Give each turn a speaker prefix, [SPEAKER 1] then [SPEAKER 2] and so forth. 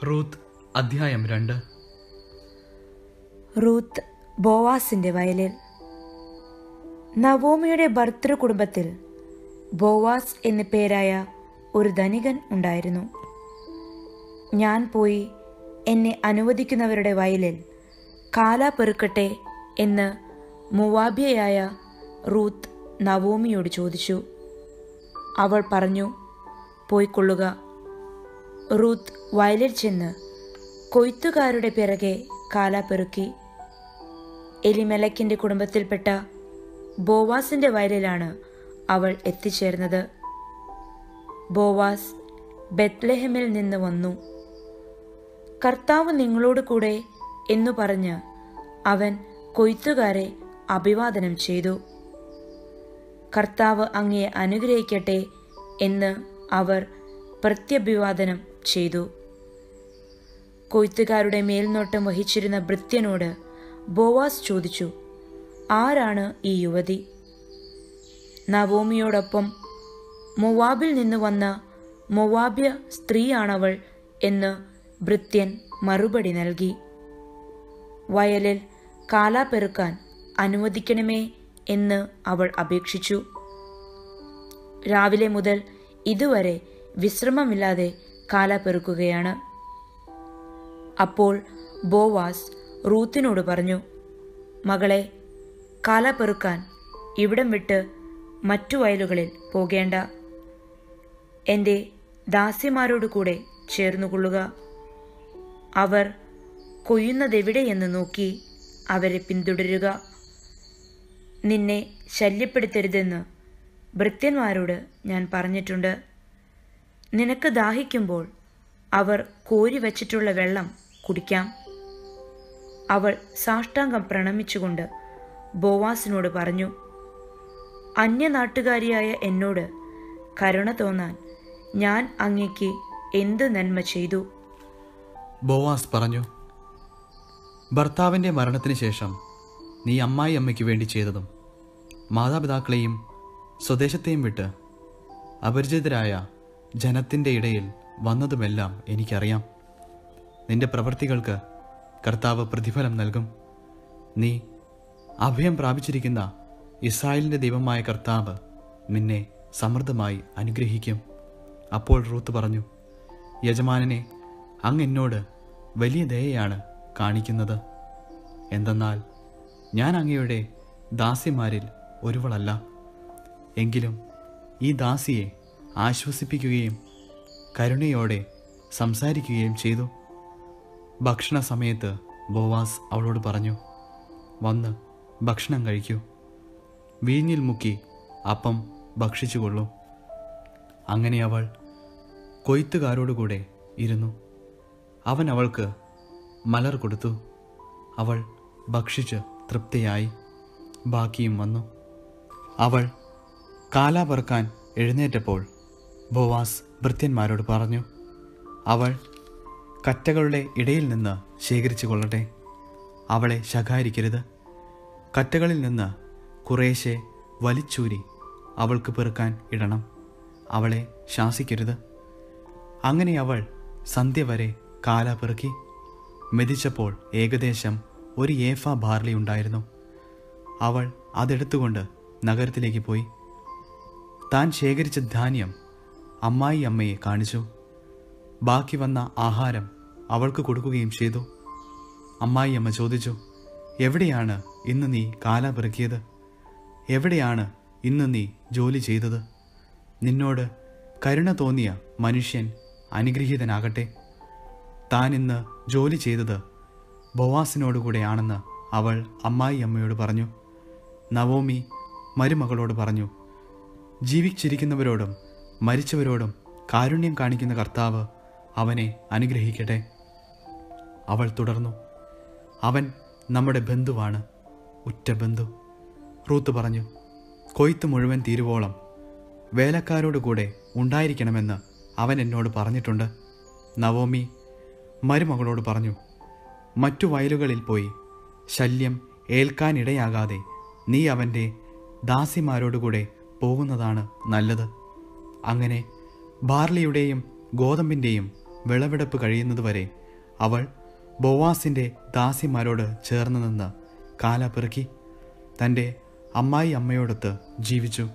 [SPEAKER 1] Ruth അധ്യായം 2.
[SPEAKER 2] Ruth ബോവാസിന്റെ വയലിൽ. നവോമിയുടെ ഭർതൃ കുടുംബത്തിൽ ബോവാസ് എന്നു പേരായ ഒരു ധനികൻ ഉണ്ടായിരുന്നു. ഞാൻ പോയി എന്നെ അനുവദിക്കുന്നവരുടെ വയലിൽ കാല പെറുക്കട്ടെ എന്ന് മുവാബിയയായ റൂത്ത് നവോമിയോട് ചോദിച്ചു. അവൾ പറഞ്ഞു, പോയിക്കൊള്ളുക. റൂത്ത് വയലിൽ ചെന്ന് കൊയ്ത്തുകാരുടെ പിറകെ കാല പെറുക്കി. എലിമെലക്കിന്റെ കുടുംബത്തിൽപ്പെട്ട ബോവാസിന്റെ വയലിലാണ് അവൾ എത്തിച്ചേർന്നത്. ബോവാസ് ബെത്ലഹേമിൽ നിന്ന് വന്നു. കർത്താവ് നിങ്ങളോട് കൂടെ എന്നു പറഞ്ഞ് അവൻ കൊയ്ത്തുകാരെ അഭിവാദനം ചെയ്തു. കർത്താവ് അങ്ങയെ അനുഗ്രഹിക്കട്ടെ എന്ന് അവർ പ്രത്യഭിവാദനം ചെയ്തു. കൊയ്ത്തുകാരുടെ മേൽനോട്ടം വഹിച്ചിരുന്ന ഭൃത്യനോട് ബോവാസ് ചോദിച്ചു, ആരാണ് ഈ യുവതി? നവോമിയോടൊപ്പം മൊവാബിൽ നിന്ന് വന്ന മൊവാബ്യ സ്ത്രീയാണവൾ എന്ന് ഭൃത്യൻ മറുപടി നൽകി. വയലിൽ കാല പെറുക്കാൻ അനുവദിക്കണമേ എന്ന് അവൾ അപേക്ഷിച്ചു. രാവിലെ മുതൽ ഇതുവരെ വിശ്രമമില്ലാതെ കാല പെറുക്കുകയാണ്. അപ്പോൾ ബോവാസ് റൂത്തിനോട് പറഞ്ഞു, മകളെ, കാല പെറുക്കാൻ ഇവിടം വിട്ട് മറ്റു വയലുകളിൽ പോകേണ്ട. എൻ്റെ ദാസിമാരോട് കൂടെ ചേർന്നുകൊള്ളുക. അവർ കൊയ്യുന്നതെവിടെയെന്ന് നോക്കി അവരെ പിന്തുടരുക. നിന്നെ ശല്യപ്പെടുത്തരുതെന്ന് ഭൃത്യന്മാരോട് ഞാൻ പറഞ്ഞിട്ടുണ്ട്. നിനക്ക് ദാഹിക്കുമ്പോൾ അവർ കോരി വച്ചിട്ടുള്ള വെള്ളം കുടിക്കാം. അവൾ സാഷ്ടാംഗം പ്രണമിച്ചുകൊണ്ട് ബോവാസിനോട് പറഞ്ഞു, അന്യനാട്ടുകാരിയായ എന്നോട് കരുണ തോന്നാൻ ഞാൻ അങ്ങയ്ക്ക് എന്ത് നന്മ ചെയ്തു?
[SPEAKER 1] ബോവാസ് പറഞ്ഞു, ഭർത്താവിൻ്റെ മരണത്തിന് ശേഷം നീ അമ്മായി അമ്മയ്ക്ക് വേണ്ടി ചെയ്തതും മാതാപിതാക്കളെയും സ്വദേശത്തെയും വിട്ട് അപരിചിതരായ ജനത്തിൻ്റെ ഇടയിൽ വന്നതുമെല്ലാം എനിക്കറിയാം. നിന്റെ പ്രവൃത്തികൾക്ക് കർത്താവ് പ്രതിഫലം നൽകും. നീ അഭയം പ്രാപിച്ചിരിക്കുന്ന ഇസ്രായേലിൻ്റെ ദൈവമായ കർത്താവ് നിന്നെ സമൃദ്ധമായി അനുഗ്രഹിക്കും. അപ്പോൾ റൂത്ത് പറഞ്ഞു, യജമാനനെ, അങ്ങ് എന്നോട് വലിയ ദയയാണ് കാണിക്കുന്നത്. എന്തെന്നാൽ ഞാൻ അങ്ങയുടെ ദാസിമാരിൽ ഒരുവളല്ല. എങ്കിലും ഈ ദാസിയെ ആശ്വസിപ്പിക്കുകയും കരുണയോടെ സംസാരിക്കുകയും ചെയ്തു. ഭക്ഷണ സമയത്ത് ബോവാസ് അവളോട് പറഞ്ഞു, വന്ന് ഭക്ഷണം കഴിക്കൂ. വീഞ്ഞിൽ മുക്കി അപ്പം ഭക്ഷിച്ചുകൊള്ളൂ. അങ്ങനെ അവൾ കൊയ്ത്തുകാരോടുകൂടെ ഇരുന്നു. അവൻ അവൾക്ക് മലർ കൊടുത്തു. അവൾ ഭക്ഷിച്ച് തൃപ്തിയായി. ബാക്കിയും വന്നു. അവൾ കാല പെറുക്കാൻ എഴുന്നേറ്റപ്പോൾ ബോവാസ് ഭൃത്യന്മാരോട് പറഞ്ഞു, അവൾ കറ്റകളുടെ ഇടയിൽ നിന്ന് ശേഖരിച്ചു കൊള്ളട്ടെ. അവളെ ശകാരിക്കരുത്. കറ്റകളിൽ നിന്ന് കുറേശ്ശെ വലിച്ചൂരി അവൾക്ക് പെറുക്കാൻ ഇടണം. അവളെ ശാസിക്കരുത്. അങ്ങനെ അവൾ സന്ധ്യ വരെ കാല പെറുക്കി. മെതിച്ചപ്പോൾ ഏകദേശം 1 ഏഫ ബാർലി ഉണ്ടായിരുന്നു. അവൾ അതെടുത്തുകൊണ്ട് നഗരത്തിലേക്ക് പോയി. താൻ ശേഖരിച്ച ധാന്യം അമ്മായി അമ്മയെ കാണിച്ചു. ബാക്കി വന്ന ആഹാരം അവൾക്ക് കൊടുക്കുകയും ചെയ്തു. അമ്മായി അമ്മ ചോദിച്ചു, എവിടെയാണ് ഇന്ന് നീ കാല പെറുക്കിയത്? എവിടെയാണ് ഇന്ന് നീ ജോലി ചെയ്തത്? നിന്നോട് കരുണ തോന്നിയ മനുഷ്യൻ അനുഗ്രഹീതനാകട്ടെ. താൻ ഇന്ന് ജോലി ചെയ്തത് ബോവാസിനോടുകൂടെയാണെന്ന് അവൾ അമ്മായി അമ്മയോട് പറഞ്ഞു. നവോമി മരുമകളോട് പറഞ്ഞു, ജീവിച്ചിരിക്കുന്നവരോടും മരിച്ചവരോടും കാരുണ്യം കാണിക്കുന്ന കർത്താവ് അവനെ അനുഗ്രഹിക്കട്ടെ. അവൾ തുടർന്നു, അവൻ നമ്മുടെ ബന്ധുവാണ്, ഉറ്റ ബന്ധു. റൂത്ത് പറഞ്ഞു, കൊയ്ത്ത് മുഴുവൻ തീരുവോളം വേലക്കാരോടുകൂടെ ഉണ്ടായിരിക്കണമെന്ന് അവൻ എന്നോട് പറഞ്ഞിട്ടുണ്ട്. നവോമി മരുമകളോട് പറഞ്ഞു, മറ്റു വയലുകളിൽ പോയി ശല്യം ഏൽക്കാനിടയാകാതെ നീ അവൻ്റെ ദാസിമാരോടുകൂടെ പോകുന്നതാണ് നല്ലത്. അങ്ങനെ ബാർലിയുടെയും ഗോതമ്പിൻ്റെയും വിളവെടുപ്പ് കഴിയുന്നതുവരെ അവൾ ബോവാസിൻ്റെ ദാസിമാരോട് ചേർന്ന് നിന്ന് കാല പെറുക്കി തൻ്റെ അമ്മായി അമ്മയോടൊത്ത് ജീവിച്ചു.